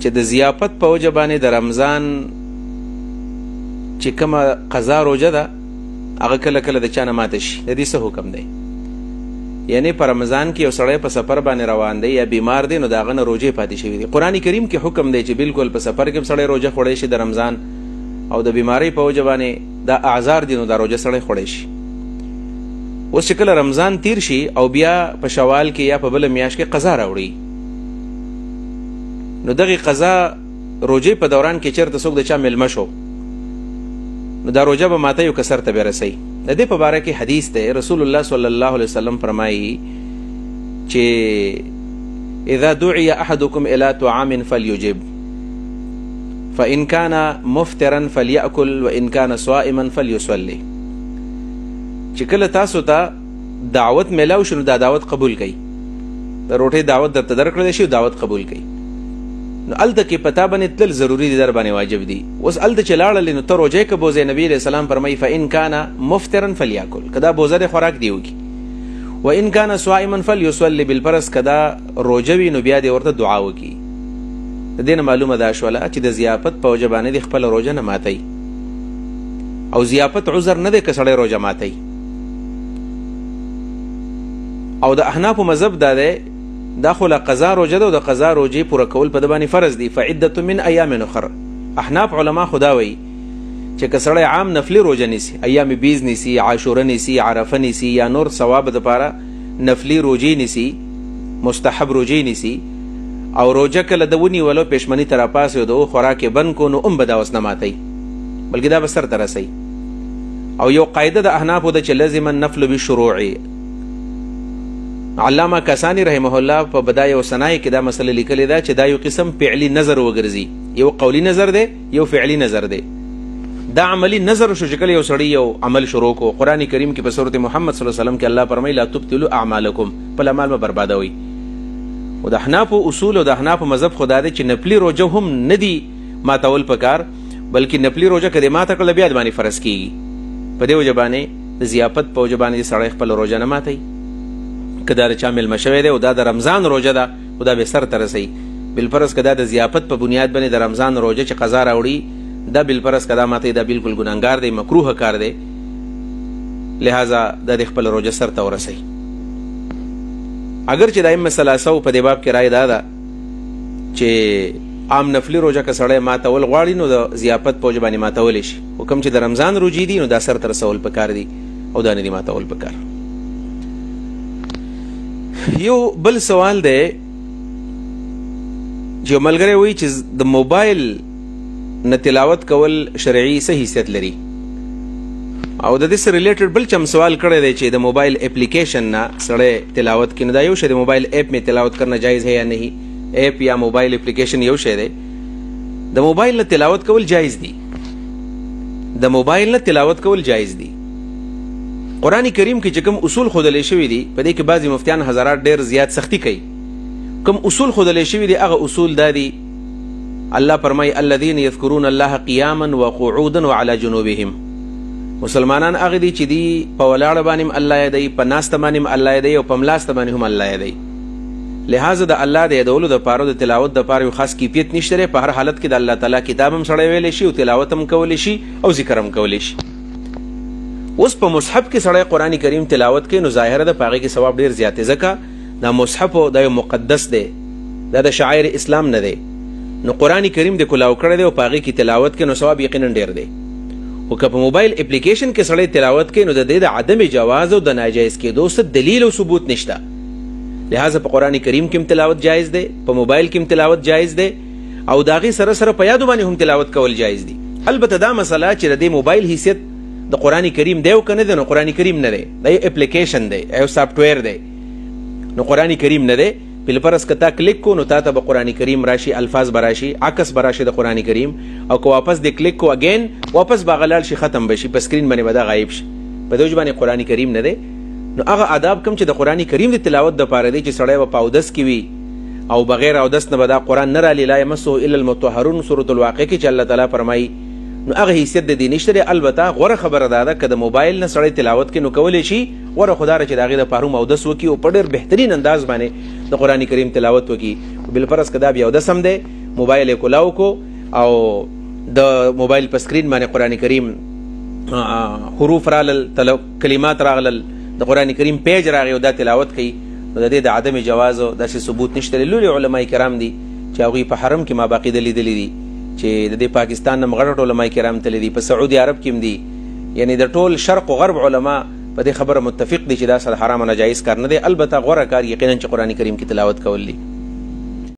چې د ضیافت په وجه باندې د رمضان چې کومه قضا روژه ده هغه کله کله د چا نه ماته شي، د دې څه حکم دی؟ یعنی په رمضان کې یو سړی په سفر باندې روان دی یا بیمار دی، نو د هغه نه روژې پاتې شوي دي. قرآن کریم کې حکم دی چې بالکل په سفر کې سړی روژه خوړی شي د رمضان، او د بیماری په وجه باندې دا اعذار دي نو دا روژه سړی خوړی شي. اوس چې کله رمضان تیر شي او بیا په شوال کې یا په بله میاشت کې قضا راوړي، نو دغه قضا روژې په دوران کې چېرته څوک د چا میلمه شو، نو دا روژه به ماته یو کسر ته به رسوي. د دې په باره کې حدیث دی، رسول الله صلی الله علیه وسلم فرمایي چې اذا دعي احدكم الى طعام فليجب فان كان مفطرا فليأكل وان كان صائما فليصلي. چې کله تاسو ته دعوت میلاو شنو دا دعوت قبول کړئ، د روټۍ دعوت درته درکړل شي دعوت قبول کړئ. نو الته کې پتا باندې تل ضروری دي، در باندې واجب دي. اوس الته چې لاړل نو ته روژې که بوزې، نبی علیہ السلام فرمایي فإن كان مفطرا فليأكل، کدا بوزه د خوراک دی وکي، وإن كان صائما فليصلي بالفرض، کدا روژه وي نو بیا دې ورته دعا وکي. د دې نه معلومه ده شوله چې د ضیافت په وجه باندې د خپل روژه نه ماتي، او ضیافت عذر نه دی که سړی روژه ماتي. او د احنافو مذهب دا دی دا خو له قضا روژه ده او د قضا روژې پوره کول په ده باندې فرض دي. فعدة من ایام اخر، احناف علما خدا وایي چې که سړی عام نفلي روژه نیسي، ایام بیز نیسي، عاشوره نیسي، عرفه نیسي، یا نور ثواب دپاره نفلي روژې نیسي، مستحب روژې نیسي، او روژه کله د ونیولو پېشمني ته راپاسي او د خوراک یې بند کو، نو به دا اوس نه ماتوي بلکې دا به سر ته رسوي. او یو قاعده د احنافو ده چې لازم النفل بالشروع. علامه کسانی رحمه الله په بدایع و ثنای کې دا مسله لیکلې ده چې دا یو قسم فعلی نظر وګرځي، یو قولی نظر دی یو فعلی نظر دی. دا عملی نظر شو چې کله یو سړی یو عمل شروع کو. قرآن کریم کې په سورت محمد صلی الله علیه وسلم کې الله فرمایي لا تبطلوا اعمالکم، خپل اعمال مه بربادوئ. او د احنافو اصول او د احنافو مذهب خدا دی چې نفلي روژه هم نه دي ماتول پکار، بلکې نفلي روژه که دې ماته کړله بیا د باندې فرض کېږي. په دې وجه باندې د ضیافت په وجه باندې سړی خپل روژه نه ماتوي. که دا د چا میلمه شوی دی او دا د رمضان روژه ده او دا به سر ته رسوي، بالفرض که دا د ضیافت په بنیاد باندې د رمضان روژه چې قضا راوړي، دا بالفرض که دا ماته دا بالکل ګناهګار دی، مکروه کار دی، لہذا دا د خپل روژه سر ته ورسوي. اگر چې د ائمه ثلاثه په دې باب کې رای دا ده چې عام نفلي روژه که سړی ماتول غواړي نو د ضیافت په وجه باندې ماتولی شي، خو کوم چې د رمضان روژې دي نو دا سر ته رسول پکار دي او دا نه دي ماتول پکار. یو بل سوال دی چې ملګری وایي چې د موبایل نه تلاوت کول شرعي څه حیثیت لري، او د دې سره ریلیټډ بل چم سوال کړی دی چې د موبایل اپلیکیشن نه سړی تلاوت کړي. نو دا یو شی د موبایل ایپ میں تلاوت کرنا جائز ہے یا نہیں؟ ایپ یا موبایل اپلیکیشن یو شی دی، د موبایل نه تلاوت کول جایز دی، د موبایل نه تلاوت کول جایز دی. قرآن کریم کې چې کوم اصول ښودلی شوي دي په دې کې بعضې مفتیان حضرات ډېر زیات سختی کوي. کوم اصول ښودلی شوي دي هغه اصول دا دي، الله فرمایي الذین یذکرون الله قیاما وقعودا وعلى جنوبهم. مسلمانان هغه دي چې دي په ولاړه باندې هم الله یادوي، په ناسته باندې هم الله یادوي، او په ملاسته باندې هم الله یادوي. لہذا د الله د یادولو دپاره د تلاوت دپاره یو خاص کیفیت نشته دی. په هر حالت کې د الله تعالی کتاب هم سړی ویلی شي او تلاوت هم کولی شي او ذکر هم کولی شي. اوس په مصحف کې سړی قرآن کریم تلاوت کوي نو ظاهره ده په هغې کې ثواب ډېر زیات دی، ځکه دا مصحف دا یو مقدس دی، دا د شعائر اسلام نه دی. نو قرآن کریم د کلاو کړی دی او په هغې کې تلاوت کوي نو ثواب یقینا ډېر دی. خو که په موبایل اپلیکیشن کې سړی تلاوت کوي نو د دې د عدم جواز او د ناجایز کېدو څه دلیل او ثبوت نشته. لہذا په قرآن کریم کې هم تلاوت جایز دی، په موبایل کې هم تلاوت جایز دی، او د هغې سره سره په یادو باندې هم تلاوت کول جایز دی. البته دا مسله چې د دې موبایل حیثیت د قرآن کریم دی او که نه دی، نو قرآن کریم نه دی، دا یو اپلیکیشن دی، یو سافټویر دی، نو قرآن کریم نه دی. بالفرض که تا کلیک کو نو تا ته به قرآن کریم راشي، الفاظ به راشي، عکس به راشي د قرآن کریم، او که واپس د کلیک کو اگین واپس به هغه لاړ شي، ختم به شي، په سکرین باندې به دا غایب شي. په دې وجه باندې قرآن کریم نه دی. نو هغه آداب کوم چې د قرآن کریم د تلاوت دپاره دی چې سړی به په اودس کې وي او بغیر اودس نه به دا قرآن نه رالي، لا یمسه الا المطهرون سورة الواقع کې چې الله تعالی فرمایي، نو هغه حیثیت د دې نشته دی. البته غوره خبره دا ده که د موبایل نه سړی تلاوت کوي نو کولی شي، غوره خو دا ده چې د هغې دپاره هم اودس وکړي او په ډېر بهترین انداز باندې د قرآن کریم تلاوت وکړي. بالفرض که دا بیا اودس هم دی موبایل یې کولاو کو او د موبایل په سکرین باندې قرآن کریم حروف رالل، کلمات راغلل، د قرآن کریم پیج راغی او دا تلاوت کوي، نو د دې د عدم جواز او داسې ثبوت نشته. لوی علما کرام دي چې هغوی په حرم کې ماباقي لیدلي دي چې د دې پاکستان نه غټ علما کرام تللي دي، په سعودي عرب کې هم دي. یعنی د ټول شرق او غرب علما په دې خبره متفق دي چې دا سره حرام او ناجایز کار نه دی. البته غوره کار یقینا چې قرآن کریم کې تلاوت کول دي.